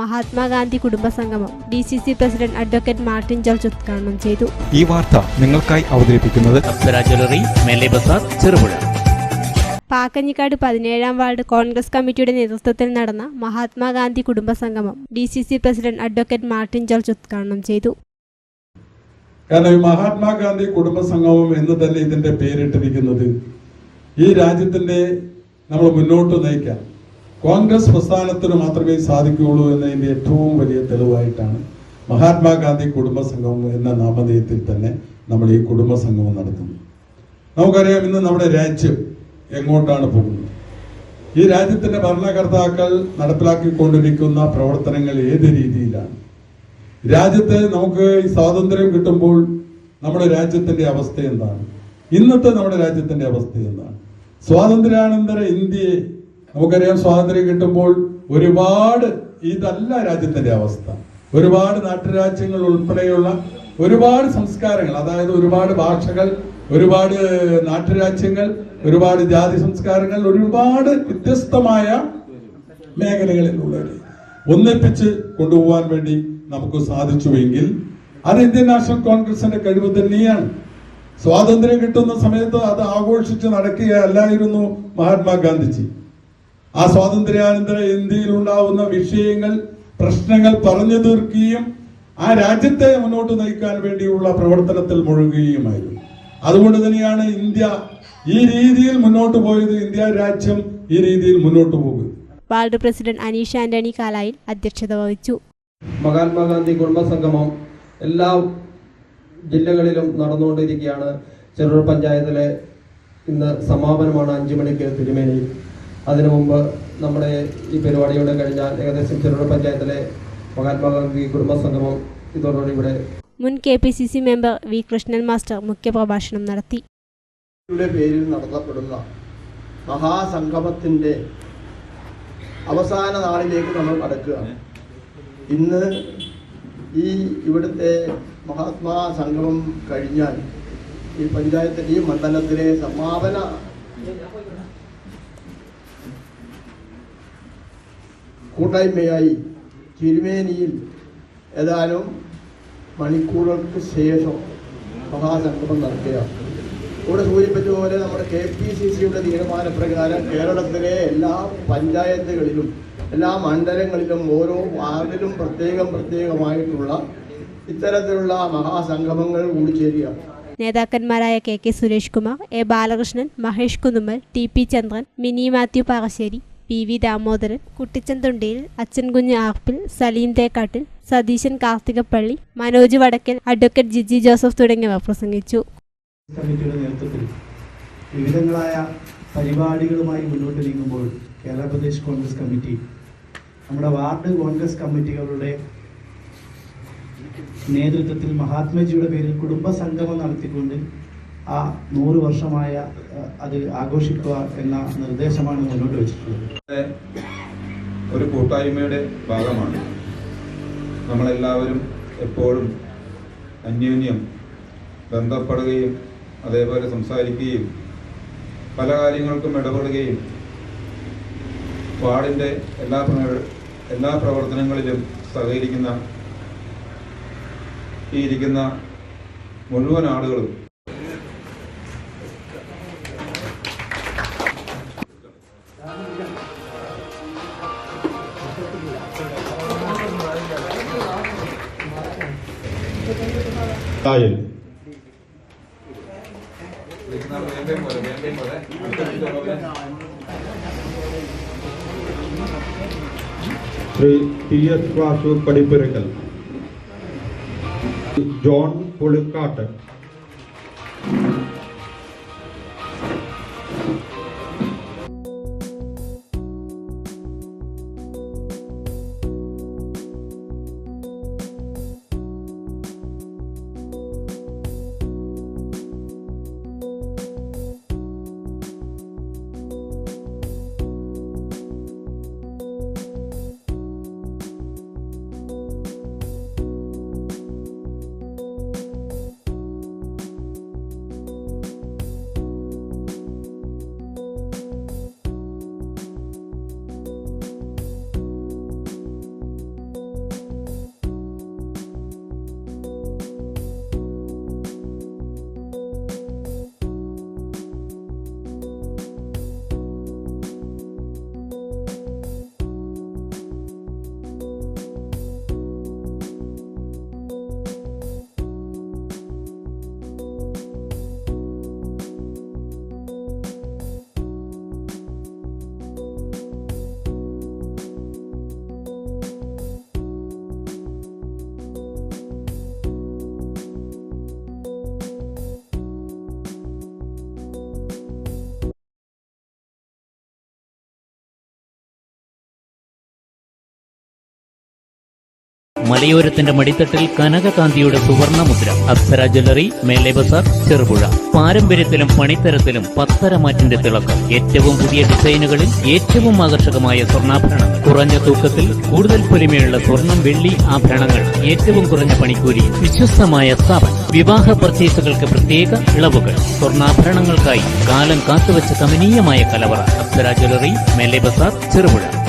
മഹാത്മാഗാന്ധി കുടുംബസംഗമം DCC president advocate Martin George ഉദ്ഘാടനം ചെയ്തു. ഈ വാർത്ത നിങ്ങൾക്കായി അവതരിപ്പിക്കുന്നത് ജ്വല്ലറി, മേലെ ബസാർ, ചെറുപുഴ. പാക്കഞ്ഞിക്കാട് 17-ാം വാർഡ് കോൺഗ്രസ് കമ്മിറ്റിയുടെ നേതൃത്വത്തിൽ നടന്ന മഹാത്മാഗാന്ധി കുടുംബസംഗമം DCC president advocate Martin George ഉദ്ഘാടനം ചെയ്തു. കാരണം ഈ മഹാത്മാഗാന്ധി കുടുംബസംഗമം എന്ന് തന്നെ ഇതിന്റെ പേരിട്ടിരിക്കുന്നത് ഈ രാജ്യത്തിന്റെ നമ്മൾ മുന്നോട്ട് നയിക്കാൻ കോൺഗ്രസ് പ്രസ്ഥാനത്തിന് മാത്രമേ സാധിക്കുകയുള്ളൂ എന്നതിന്റെ ഏറ്റവും വലിയ തെളിവായിട്ടാണ് മഹാത്മാഗാന്ധി കുടുംബസംഗമം എന്ന നാമധേയത്തിൽ തന്നെ നമ്മൾ ഈ കുടുംബസംഗമം നടത്തുന്നത്. നമുക്കറിയാം, ഇന്ന് നമ്മുടെ രാജ്യം എങ്ങോട്ടാണ് പോകുന്നത്. ഈ രാജ്യത്തിന്റെ ഭരണകർത്താക്കൾ നടപ്പിലാക്കിക്കൊണ്ടിരിക്കുന്ന പ്രവർത്തനങ്ങൾ ഏത് രീതിയിലാണ്. രാജ്യത്ത് നമുക്ക് ഈ സ്വാതന്ത്ര്യം കിട്ടുമ്പോൾ നമ്മുടെ രാജ്യത്തിന്റെ അവസ്ഥ എന്താണ്, ഇന്നത്തെ നമ്മുടെ രാജ്യത്തിന്റെ അവസ്ഥ എന്താണ്. സ്വാതന്ത്ര്യാനന്തര ഇന്ത്യയെ നമുക്കറിയാം, സ്വാതന്ത്ര്യം കിട്ടുമ്പോൾ ഒരുപാട് ഇതല്ല രാജ്യത്തിന്റെ അവസ്ഥ. ഒരുപാട് നാട്ടുരാജ്യങ്ങൾ ഉൾപ്പെടെയുള്ള ഒരുപാട് സംസ്കാരങ്ങൾ, അതായത് ഒരുപാട് ഭാഷകൾ, ഒരുപാട് നാട്ടുരാജ്യങ്ങൾ, ഒരുപാട് ജാതി സംസ്കാരങ്ങൾ, ഒരുപാട് വ്യത്യസ്തമായ മേഖലകളിലുള്ളവരെ ഒന്നിപ്പിച്ച് കൊണ്ടുപോകാൻ വേണ്ടി നമുക്ക് സാധിച്ചുവെങ്കിൽ അത് ഇന്ത്യൻ നാഷണൽ കോൺഗ്രസിന്റെ കഴിവ് തന്നെയാണ്. സ്വാതന്ത്ര്യം കിട്ടുന്ന സമയത്ത് അത് ആഘോഷിച്ച് നടക്കുകയല്ലായിരുന്നു മഹാത്മാഗാന്ധിജി. ആ സ്വാതന്ത്ര്യാനന്തര ഇന്ത്യയിൽ ഉണ്ടാവുന്ന വിഷയങ്ങൾ, പ്രശ്നങ്ങൾ പറഞ്ഞു തീർക്കുകയും ആ രാജ്യത്തെ മുന്നോട്ട് നയിക്കാൻ വേണ്ടിയുള്ള പ്രവർത്തനത്തിൽ മുഴുകുകയുമായിരുന്നു. അതുകൊണ്ട് തന്നെയാണ് ഇന്ത്യ ഈ രീതിയിൽ മുന്നോട്ട് പോയത്. ഇന്ത്യ രാജ്യം ഈ രീതിയിൽ മുന്നോട്ട് പോകും. വാർഡ് പ്രസിഡന്റ് അനീഷ് ആന്റണി കാലായിൽ അധ്യക്ഷത വഹിച്ചു. മഹാത്മാഗാന്ധി കുടുംബസംഗമം എല്ലാ ജില്ലകളിലും നടന്നുകൊണ്ടിരിക്കുകയാണ്. ചെറുപുഴ പഞ്ചായത്തിലെ ഇന്ന് സമാപനമാണ് 5 മണിക്ക് തിരുമേനി. അതിനു മുമ്പ് നമ്മുടെ ഈ പരിപാടിയോടെ കഴിഞ്ഞാൽ ഏകദേശം ചെറുപുഴ പഞ്ചായത്തിലെ മഹാത്മാഗാന്ധി കുടുംബസംഗമം ഇതോടുകൂടി ഇവിടെ. മുൻ KPCC member V Krishnan master മുഖ്യപ്രഭാഷണം നടത്തി. പേരിൽ നടത്തപ്പെടുന്ന മഹാസംഗമത്തിന്റെ അവസാന നാളിലേക്ക് നമ്മൾ കടക്കുകയാണ്. ഇന്ന് ഈ ഇവിടുത്തെ മഹാത്മാ സംഗമം കഴിഞ്ഞാൽ ഈ പഞ്ചായത്തിലെ ഈ മണ്ഡലത്തിലെ സമാപന കൂട്ടായ്മയായി തിരുമേനിയിൽ ഏതാനും മണിക്കൂറുകൾക്ക് ശേഷം മഹാസംഗമം നടക്കുകയാണ്. ഇവിടെ സൂചിപ്പിച്ചതുപോലെ നമ്മുടെ KPCCയുടെ തീരുമാനപ്രകാരം കേരളത്തിലെ എല്ലാ പഞ്ചായത്തുകളിലും എല്ലാ മണ്ഡലങ്ങളിലും ഓരോ വാർഡിലും പ്രത്യേകമായിട്ടുള്ള ഇത്തരത്തിലുള്ള മഹാസംഗമങ്ങൾ കൂടിച്ചേരുകയാണ്. നേതാക്കന്മാരായ KK Suresh Kumar, A Balakrishnan, Mahesh Kunnummal, TP Chandran, Mini Mathew Parassery, PV Damodaran, Kuttichanthundiyil, Achankunju Arppil, Saleem Thekkattil, Satheeshan Karthikappally, Manoj Vadakkal, advocate Jiji Joseph തുടങ്ങിയവർ പ്രസംഗിച്ചു. കമ്മിറ്റിയുടെ നേതൃത്വത്തിൽ വിവിധങ്ങളായ പരിപാടികളുമായി മുന്നോട്ട് നീങ്ങുമ്പോൾ കേരള പ്രദേശ് കോൺഗ്രസ് കമ്മിറ്റി നമ്മുടെ വാർഡ് കോൺഗ്രസ് കമ്മിറ്റികളുടെ നേതൃത്വത്തിൽ മഹാത്മജിയുടെ പേരിൽ കുടുംബസംഗമം നടത്തിക്കൊണ്ട് ആ 100 വർഷമായ അത് ആഘോഷിക്കുക എന്ന നിർദ്ദേശമാണ് മുന്നോട്ട് വെച്ചിട്ടുള്ളത്. ഒരു കൂട്ടായ്മയുടെ ഭാഗമാണ് നമ്മളെല്ലാവരും. എപ്പോഴും അന്യോന്യം ബന്ധപ്പെടുകയും അതേപോലെ സംസാരിക്കുകയും പല കാര്യങ്ങൾക്കും ഇടപെടുകയും വാർഡിൻ്റെ എല്ലാ പ്രവർത്തനങ്ങളിലും സഹകരിക്കുന്ന ഈ ഇരിക്കുന്ന മുഴുവൻ ആളുകളും ശ്രീ TS വാസു പടിപ്പുരക്കൽ, ജോൺ പുളിക്കാട്ട്, മലയോരത്തിന്റെ മടിത്തട്ടിൽ കനകകാന്തിയുടെ സുവർണമുദ്ര. അപ്സര ജ്വല്ലറി, മേലെ ബസാർ, ചെറുപുഴ. പാരമ്പര്യത്തിലും പണിത്തരത്തിലും പത്തരമാറ്റിന്റെ തിളക്കം. ഏറ്റവും പുതിയ ഡിസൈനുകളിൽ ഏറ്റവും ആകർഷകമായ സ്വർണ്ണാഭരണങ്ങൾ. കുറഞ്ഞ തൂക്കത്തിൽ കൂടുതൽ പൊലിമയുള്ള സ്വർണം, വെള്ളി ആഭരണങ്ങൾ. ഏറ്റവും കുറഞ്ഞ പണിക്കൂലി. വിശ്വസ്തമായ സ്ഥാപനം. വിവാഹ പർച്ചേസുകൾക്ക് പ്രത്യേക ഇളവുകൾ. സ്വർണ്ണാഭരണങ്ങൾക്കായി കാലം കാത്തുവച്ച കമനീയമായ കലവറ. അപ്സര ജ്വല്ലറി, മേലെ ബസാർ, ചെറുപുഴ.